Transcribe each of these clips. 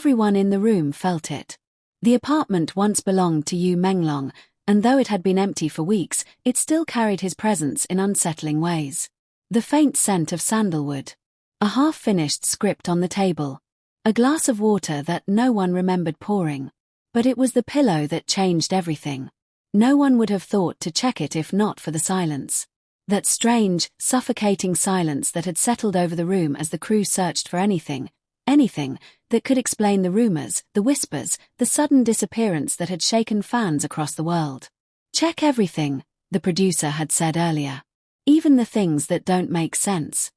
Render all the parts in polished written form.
Everyone in the room felt it. The apartment once belonged to Yu Menglong, and though it had been empty for weeks, it still carried his presence in unsettling ways. The faint scent of sandalwood. A half-finished script on the table. A glass of water that no one remembered pouring. But it was the pillow that changed everything. No one would have thought to check it if not for the silence. That strange, suffocating silence that had settled over the room as the crew searched for anything that could explain the rumors, the whispers, the sudden disappearance that had shaken fans across the world. Check everything, the producer had said earlier. Even the things that don't make sense.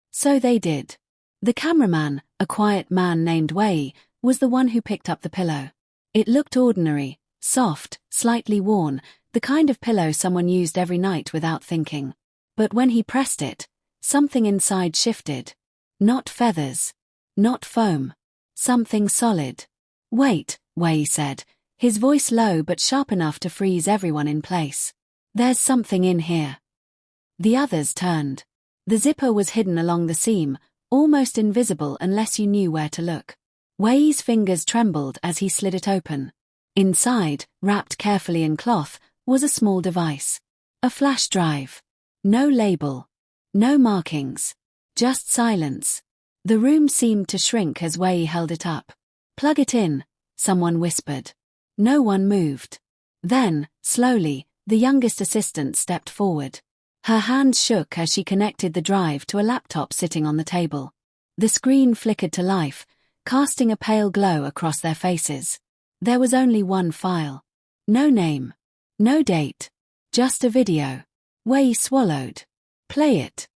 So they did. The cameraman, a quiet man named Wei, was the one who picked up the pillow. It looked ordinary, soft, slightly worn, the kind of pillow someone used every night without thinking. But when he pressed it, something inside shifted. Not feathers. Not foam. Something solid. Wait, Wei said, his voice low but sharp enough to freeze everyone in place. There's something in here. The others turned. The zipper was hidden along the seam, almost invisible unless you knew where to look. Wei's fingers trembled as he slid it open. Inside, wrapped carefully in cloth, was a small device. A flash drive. No label. No markings. Just silence. The room seemed to shrink as Wei held it up. Plug it in, someone whispered. No one moved. Then, slowly, the youngest assistant stepped forward. Her hands shook as she connected the drive to a laptop sitting on the table. The screen flickered to life, casting a pale glow across their faces. There was only one file. No name. No date. Just a video. Wei swallowed. Play it.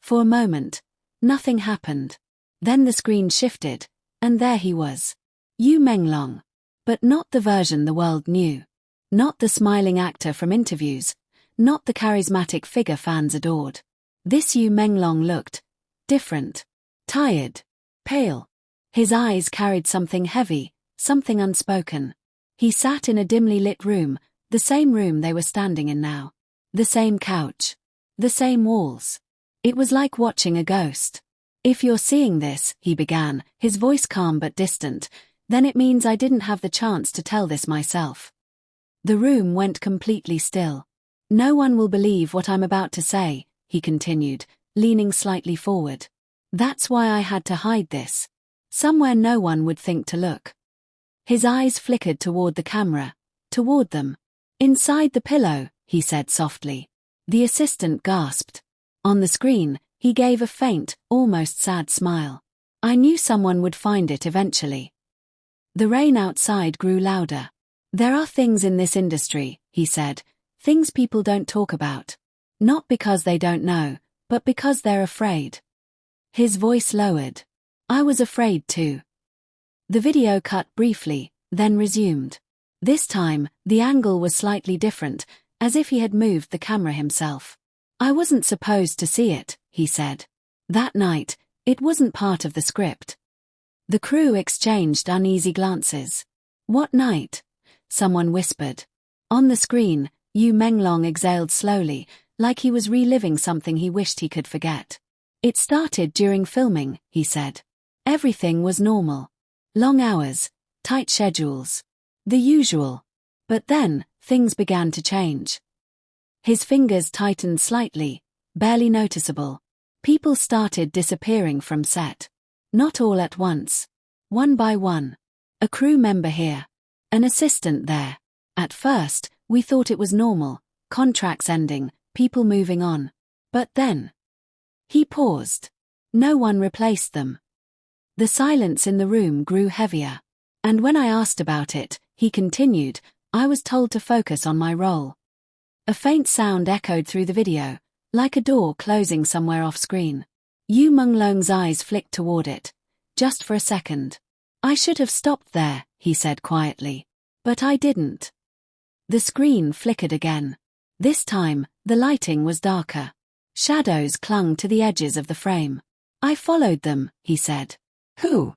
For a moment, nothing happened. Then the screen shifted, and there he was. Yu Menglong. But not the version the world knew. Not the smiling actor from interviews. Not the charismatic figure fans adored. This Yu Menglong looked different. Tired. Pale. His eyes carried something heavy, something unspoken. He sat in a dimly lit room, the same room they were standing in now. The same couch. The same walls. It was like watching a ghost. If you're seeing this, he began, his voice calm but distant, then it means I didn't have the chance to tell this myself. The room went completely still. No one will believe what I'm about to say, he continued, leaning slightly forward. That's why I had to hide this. Somewhere no one would think to look. His eyes flickered toward the camera, toward them. Inside the pillow, he said softly. The assistant gasped. On the screen, he gave a faint, almost sad smile. I knew someone would find it eventually. The rain outside grew louder. There are things in this industry, he said, things people don't talk about. Not because they don't know, but because they're afraid. His voice lowered. I was afraid too. The video cut briefly, then resumed. This time, the angle was slightly different, as if he had moved the camera himself. I wasn't supposed to see it, he said. That night, it wasn't part of the script. The crew exchanged uneasy glances. What night? Someone whispered. On the screen, Yu Menglong exhaled slowly, like he was reliving something he wished he could forget. It started during filming, he said. Everything was normal. Long hours, tight schedules. The usual. But then, things began to change. His fingers tightened slightly, barely noticeable. People started disappearing from set. Not all at once. One by one. A crew member here. An assistant there. At first, we thought it was normal, contracts ending, people moving on. But then. He paused. No one replaced them. The silence in the room grew heavier. And when I asked about it, he continued, I was told to focus on my role. A faint sound echoed through the video, like a door closing somewhere off-screen. Yu Menglong's eyes flicked toward it, just for a second. I should have stopped there, he said quietly. But I didn't. The screen flickered again. This time, the lighting was darker. Shadows clung to the edges of the frame. I followed them, he said. Who?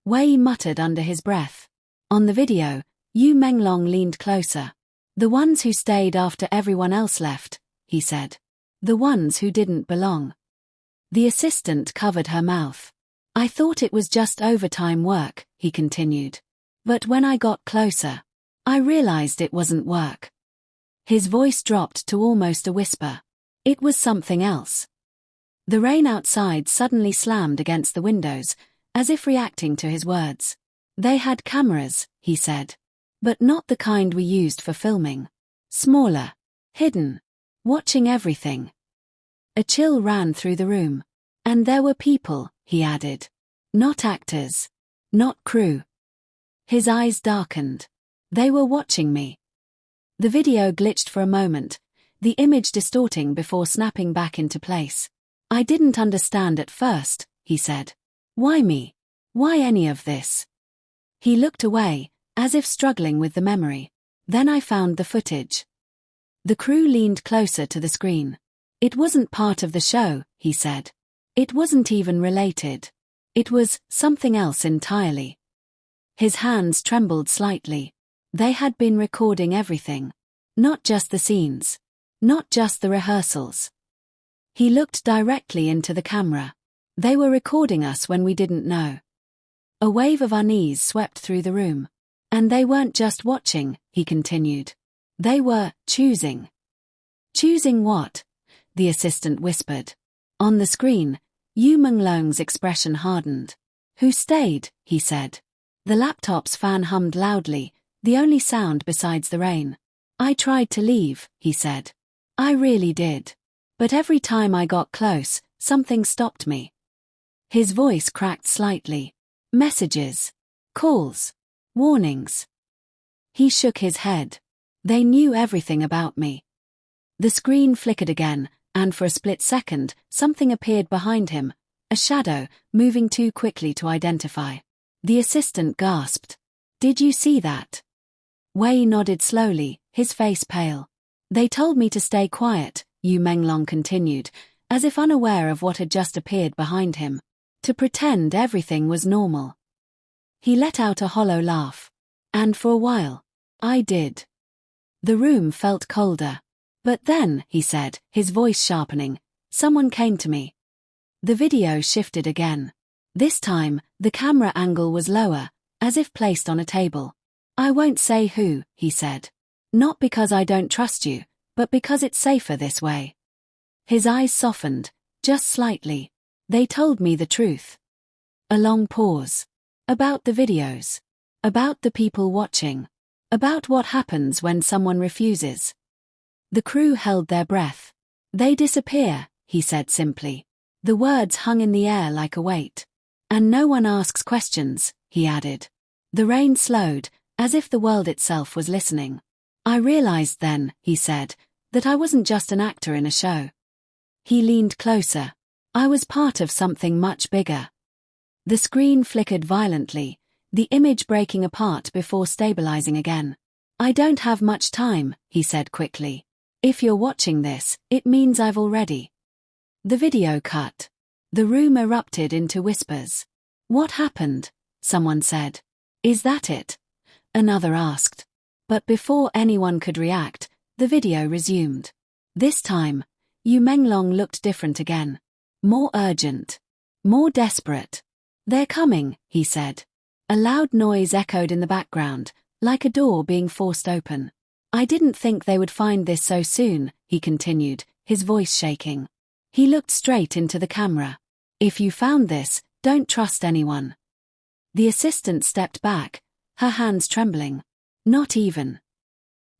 Wei muttered under his breath. On the video, Yu Menglong leaned closer. The ones who stayed after everyone else left, he said. The ones who didn't belong. The assistant covered her mouth. I thought it was just overtime work, he continued. But when I got closer, I realized it wasn't work. His voice dropped to almost a whisper. It was something else. The rain outside suddenly slammed against the windows, as if reacting to his words. They had cameras, he said. But not the kind we used for filming. Smaller. Hidden. Watching everything. A chill ran through the room. And there were people, he added. Not actors. Not crew. His eyes darkened. They were watching me. The video glitched for a moment, the image distorting before snapping back into place. I didn't understand at first, he said. Why me? Why any of this? He looked away, as if struggling with the memory. Then I found the footage. The crew leaned closer to the screen. It wasn't part of the show, he said. It wasn't even related. It was something else entirely. His hands trembled slightly. They had been recording everything. Not just the scenes. Not just the rehearsals. He looked directly into the camera. They were recording us when we didn't know. A wave of unease swept through the room. And they weren't just watching, he continued. They were choosing. Choosing what? The assistant whispered. On the screen, Yu Menglong's expression hardened. Who stayed, he said. The laptop's fan hummed loudly, the only sound besides the rain. I tried to leave, he said. I really did. But every time I got close, something stopped me. His voice cracked slightly. Messages. Calls. Warnings. He shook his head. They knew everything about me. The screen flickered again, and for a split second, something appeared behind him, a shadow, moving too quickly to identify. The assistant gasped. Did you see that? Wei nodded slowly, his face pale. They told me to stay quiet, Yu Menglong continued, as if unaware of what had just appeared behind him. To pretend everything was normal. He let out a hollow laugh. And for a while, I did. The room felt colder. But then, he said, his voice sharpening, someone came to me. The video shifted again. This time, the camera angle was lower, as if placed on a table. I won't say who, he said. Not because I don't trust you, but because it's safer this way. His eyes softened, just slightly. They told me the truth. A long pause. About the videos. About the people watching. About what happens when someone refuses. The crew held their breath. They disappear, he said simply. The words hung in the air like a weight. And no one asks questions, he added. The rain slowed, as if the world itself was listening. I realized then, he said, that I wasn't just an actor in a show. He leaned closer. I was part of something much bigger. The screen flickered violently, the image breaking apart before stabilizing again. I don't have much time, he said quickly. If you're watching this, it means I've already. The video cut. The room erupted into whispers. What happened? Someone said. Is that it? Another asked. But before anyone could react, the video resumed. This time, Yu Menglong looked different again. More urgent. More desperate. They're coming, he said. A loud noise echoed in the background, like a door being forced open. I didn't think they would find this so soon, he continued, his voice shaking. He looked straight into the camera. If you found this, don't trust anyone. The assistant stepped back, her hands trembling. Not even.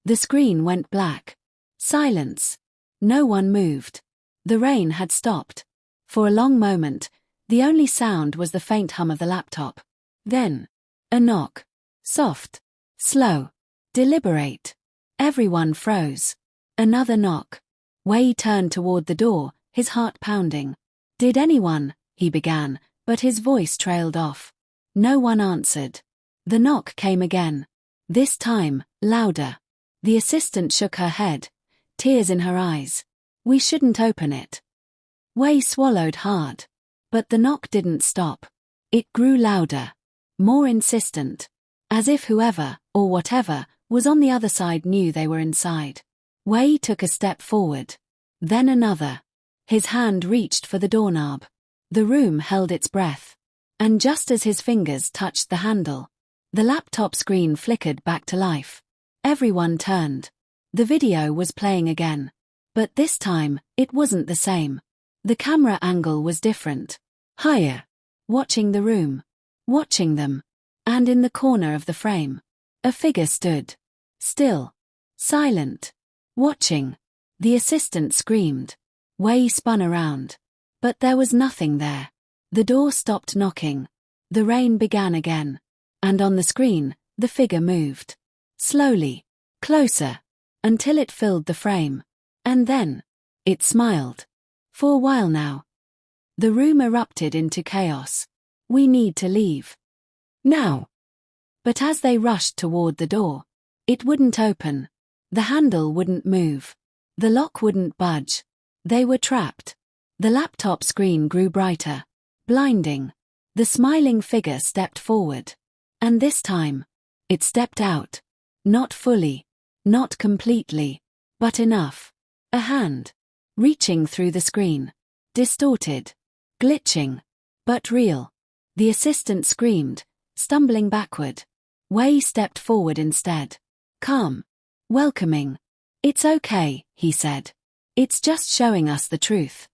The screen went black. Silence. No one moved. The rain had stopped. For a long moment, the only sound was the faint hum of the laptop. Then, a knock. Soft. Slow. Deliberate. Everyone froze. Another knock. Wei turned toward the door, his heart pounding. Did anyone, he began, but his voice trailed off. No one answered. The knock came again. This time, louder. The assistant shook her head, tears in her eyes. We shouldn't open it. Wei swallowed hard. But the knock didn't stop. It grew louder. More insistent. As if whoever, or whatever, was on the other side knew they were inside. Wei took a step forward. Then another. His hand reached for the doorknob. The room held its breath. And just as his fingers touched the handle, the laptop screen flickered back to life. Everyone turned. The video was playing again. But this time, it wasn't the same. The camera angle was different. Higher. Watching the room. Watching them. And in the corner of the frame, a figure stood. Still. Silent. Watching. The assistant screamed. Wei spun around. But there was nothing there. The door stopped knocking. The rain began again. And on the screen, the figure moved. Slowly. Closer. Until it filled the frame. And then, it smiled. For a while now. The room erupted into chaos. We need to leave. Now. But as they rushed toward the door, it wouldn't open. The handle wouldn't move. The lock wouldn't budge. They were trapped. The laptop screen grew brighter. Blinding. The smiling figure stepped forward. And this time, it stepped out. Not fully. Not completely. But enough. A hand. Reaching through the screen. Distorted. Glitching. But real. The assistant screamed, stumbling backward. Wei stepped forward instead. Calm. Welcoming. It's okay, he said. It's just showing us the truth.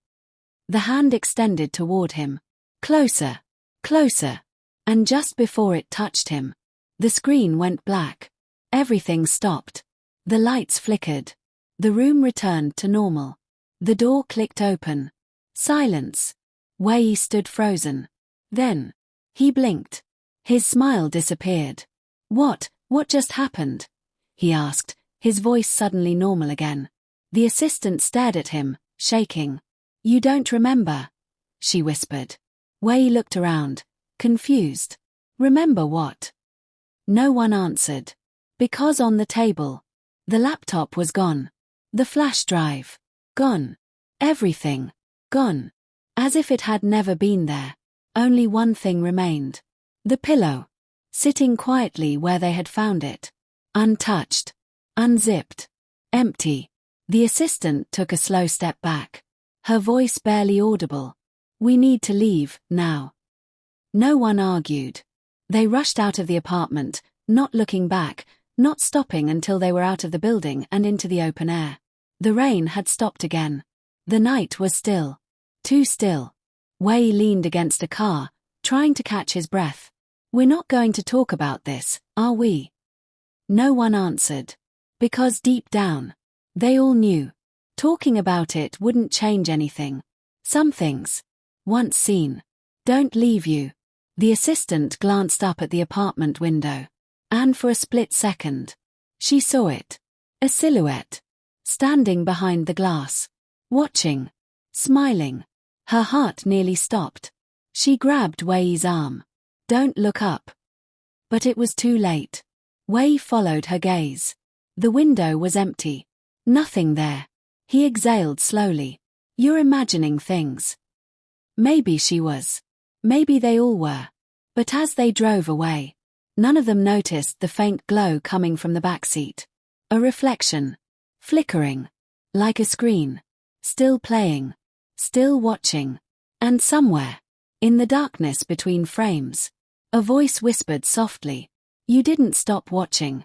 The hand extended toward him. Closer. Closer. And just before it touched him, the screen went black. Everything stopped. The lights flickered. The room returned to normal. The door clicked open. Silence. Wei stood frozen. Then, he blinked. His smile disappeared. What just happened? He asked, his voice suddenly normal again. The assistant stared at him, shaking. You don't remember? She whispered. Wei looked around, confused. Remember what? No one answered. Because on the table, the laptop was gone. The flash drive. Gone. Everything. Gone. As if it had never been there. Only one thing remained. The pillow. Sitting quietly where they had found it. Untouched. Unzipped. Empty. The assistant took a slow step back. Her voice barely audible. We need to leave, now. No one argued. They rushed out of the apartment, not looking back, not stopping until they were out of the building and into the open air. The rain had stopped again. The night was still. Too still. Wei leaned against a car, trying to catch his breath. We're not going to talk about this, are we? No one answered. Because deep down, they all knew. Talking about it wouldn't change anything. Some things, once seen, don't leave you. The assistant glanced up at the apartment window. And for a split second, she saw it. A silhouette. Standing behind the glass. Watching. Smiling. Her heart nearly stopped. She grabbed Wei's arm. Don't look up. But it was too late. Wei followed her gaze. The window was empty. Nothing there. He exhaled slowly. You're imagining things. Maybe she was. Maybe they all were. But as they drove away, none of them noticed the faint glow coming from the backseat. A reflection. Flickering. Like a screen. Still playing. Still watching. And somewhere, in the darkness between frames, a voice whispered softly, you didn't stop watching.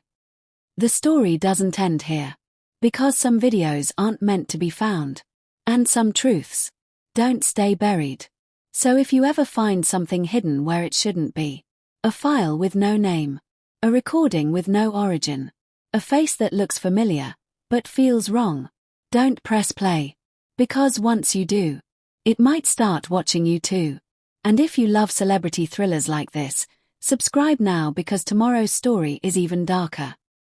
The story doesn't end here. Because some videos aren't meant to be found. And some truths don't stay buried. So if you ever find something hidden where it shouldn't be, a file with no name, a recording with no origin, a face that looks familiar, but feels wrong, don't press play. Because once you do, it might start watching you too. And if you love celebrity thrillers like this, subscribe now because tomorrow's story is even darker.